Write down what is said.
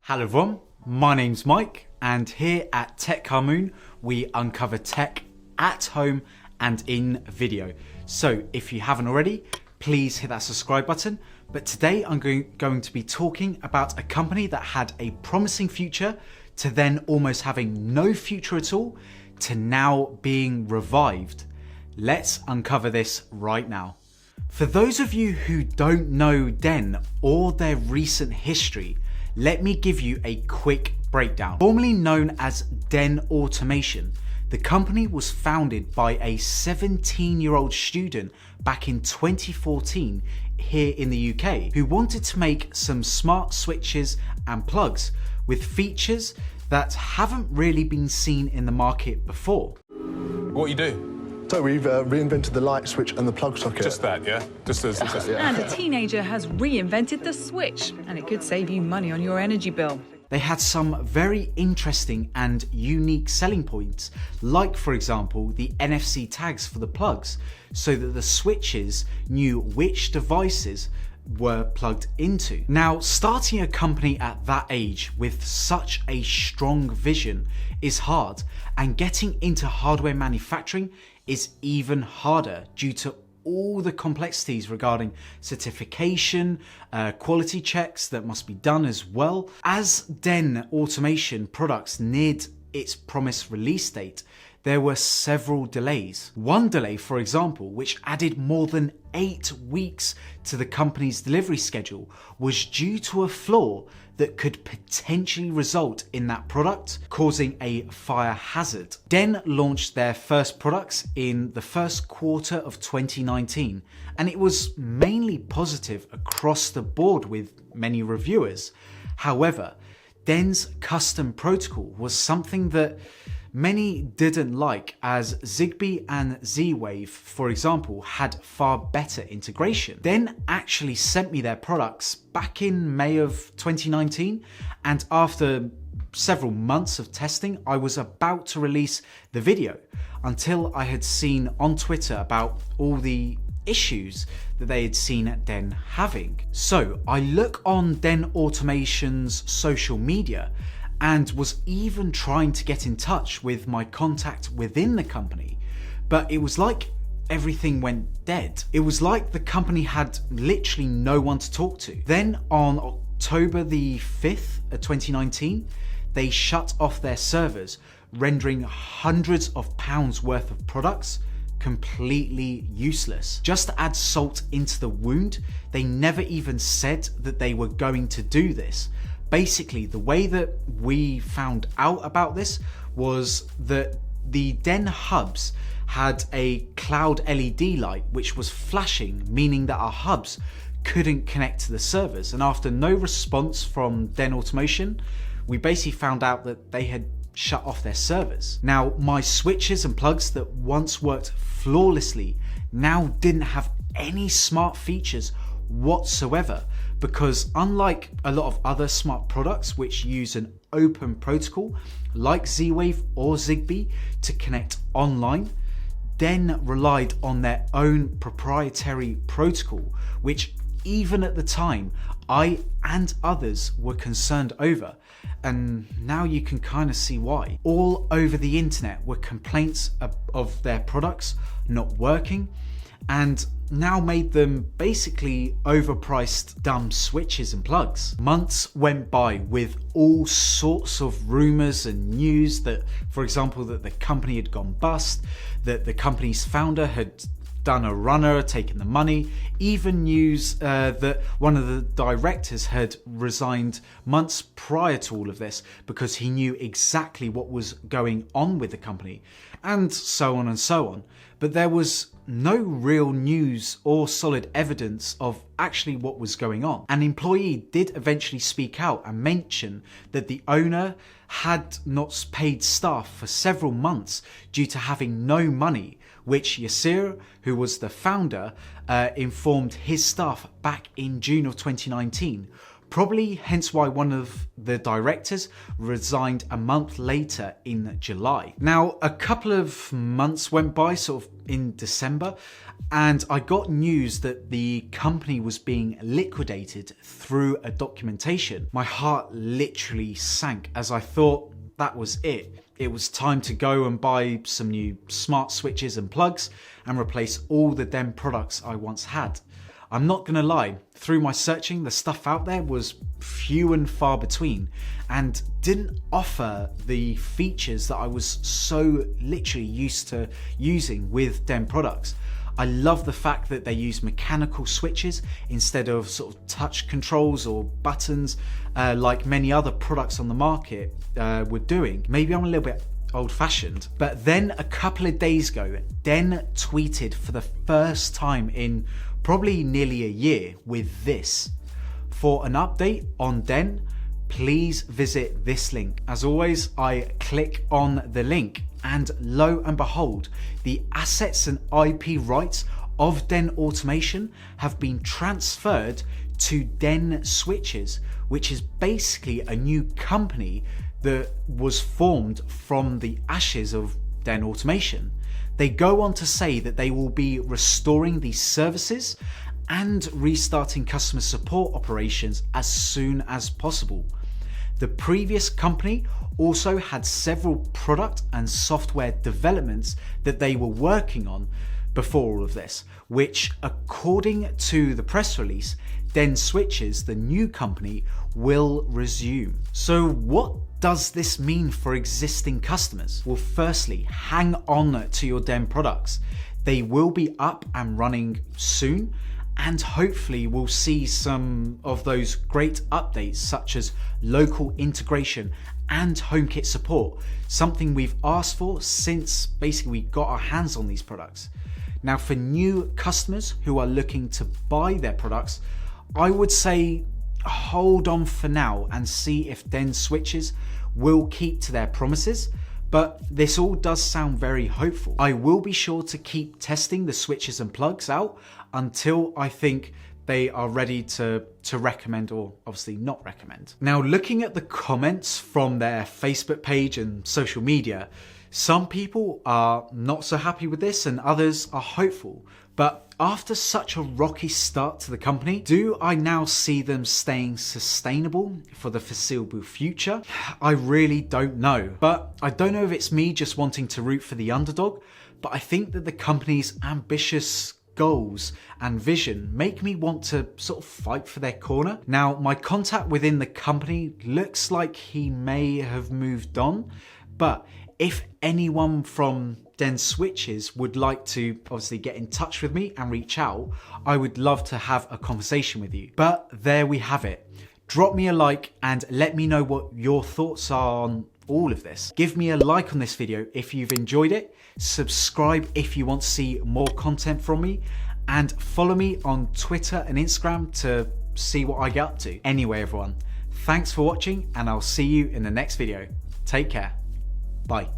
Hello everyone, my name's Mike, and here at Tech Car Moon we uncover tech at home and in video. So if you haven't already, please hit that subscribe button. But today I'm going to be talking about a company that had a promising future to then almost having no future at all to now being revived. Let's uncover this right now. For those of you who don't know Den or their recent history, let me give you a quick breakdown. Formerly known as Den Automation, the company was founded by a 17-year-old student back in 2014 here in the UK who wanted to make some smart switches and plugs with features that haven't really been seen in the market before. What you do? So we've reinvented the light switch and the plug socket. Just that, yeah? Just Yeah. And a teenager has reinvented the switch, and it could save you money on your energy bill. They had some very interesting and unique selling points, like for example the NFC tags for the plugs, so that the switches knew which devices were plugged into. Now, starting a company at that age with such a strong vision is hard, and getting into hardware manufacturing is even harder due to all the complexities regarding certification, quality checks that must be done as well. As Den Automation products neared its promised release date, there were several delays. One delay, for example, which added more than 8 weeks to the company's delivery schedule, was due to a flaw that could potentially result in that product causing a fire hazard. Den launched their first products in the first quarter of 2019, and it was mainly positive across the board with many reviewers. However, Den's custom protocol was something that many didn't like, as Zigbee and Z-Wave, for example, had far better integration. Den actually sent me their products back in May of 2019, and after several months of testing, I was about to release the video until I had seen on Twitter about all the issues that they had seen Den having. So I look on Den Automation's social media and was even trying to get in touch with my contact within the company, but it was like everything went dead. It was like the company had literally no one to talk to. Then on October the 5th of 2019, they shut off their servers, rendering hundreds of pounds worth of products completely useless. Just to add salt into the wound, they never even said that they were going to do this. Basically, the way that we found out about this was that the Den hubs had a cloud LED light which was flashing, meaning that our hubs couldn't connect to the servers. And after no response from Den Automation, we basically found out that they had shut off their servers. Now, my switches and plugs that once worked flawlessly now didn't have any smart features whatsoever, because unlike a lot of other smart products which use an open protocol like Z-Wave or Zigbee to connect online, Den relied on their own proprietary protocol, which even at the time I and others were concerned over, and now you can kind of see why. All over the internet were complaints of their products not working, and now made them basically overpriced dumb switches and plugs. Months went by with all sorts of rumours and news that, for example, that the company had gone bust, that the company's founder had done a runner, taken the money, even news that one of the directors had resigned months prior to all of this because he knew exactly what was going on with the company, and so on and so on. But there was no real news or solid evidence of actually what was going on. An employee did eventually speak out and mention that the owner had not paid staff for several months due to having no money, which Yasir, who was the founder, informed his staff back in June of 2019, Probably hence why one of the directors resigned a month later in July. Now, a couple of months went by, sort of in December, and I got news that the company was being liquidated through a documentation. My heart literally sank as I thought that was it. It was time to go and buy some new smart switches and plugs and replace all the DEN products I once had. I'm not gonna lie, through my searching, the stuff out there was few and far between and didn't offer the features that I was so literally used to using with DEN products. I love the fact that they use mechanical switches instead of sort of touch controls or buttons like many other products on the market were doing. Maybe I'm a little bit old-fashioned, but then a couple of days ago, DEN tweeted for the first time in probably nearly a year with this. For an update on DEN, please visit this link. As always, I click on the link and lo and behold, the assets and IP rights of DEN Automation have been transferred to DEN Switches, which is basically a new company that was formed from the ashes of DEN Automation. They go on to say that they will be restoring these services and restarting customer support operations as soon as possible. The previous company also had several product and software developments that they were working on before all of this, which according to the press release, DEN Switches, the new company, will resume. So what does this mean for existing customers? Well, firstly, hang on to your DEN products. They will be up and running soon, and hopefully we'll see some of those great updates such as local integration and HomeKit support, something we've asked for since basically we got our hands on these products. Now, for new customers who are looking to buy their products, I would say hold on for now and see if DEN Switches will keep to their promises, but this all does sound very hopeful. I will be sure to keep testing the switches and plugs out until I think they are ready to recommend, or obviously not recommend. Now, looking at the comments from their Facebook page and social media, some people are not so happy with this and others are hopeful. But after such a rocky start to the company, do I now see them staying sustainable for the foreseeable future? I really don't know. But I don't know if it's me just wanting to root for the underdog, but I think that the company's ambitious goals and vision make me want to sort of fight for their corner. Now, my contact within the company looks like he may have moved on, but if anyone from DEN Switches would like to obviously get in touch with me and reach out, I would love to have a conversation with you. But there we have it. Drop me a like and let me know what your thoughts are on all of this. Give me a like on this video if you've enjoyed it, subscribe if you want to see more content from me, and follow me on Twitter and Instagram to see what I get up to. Anyway, everyone, thanks for watching and I'll see you in the next video. Take care. Bye.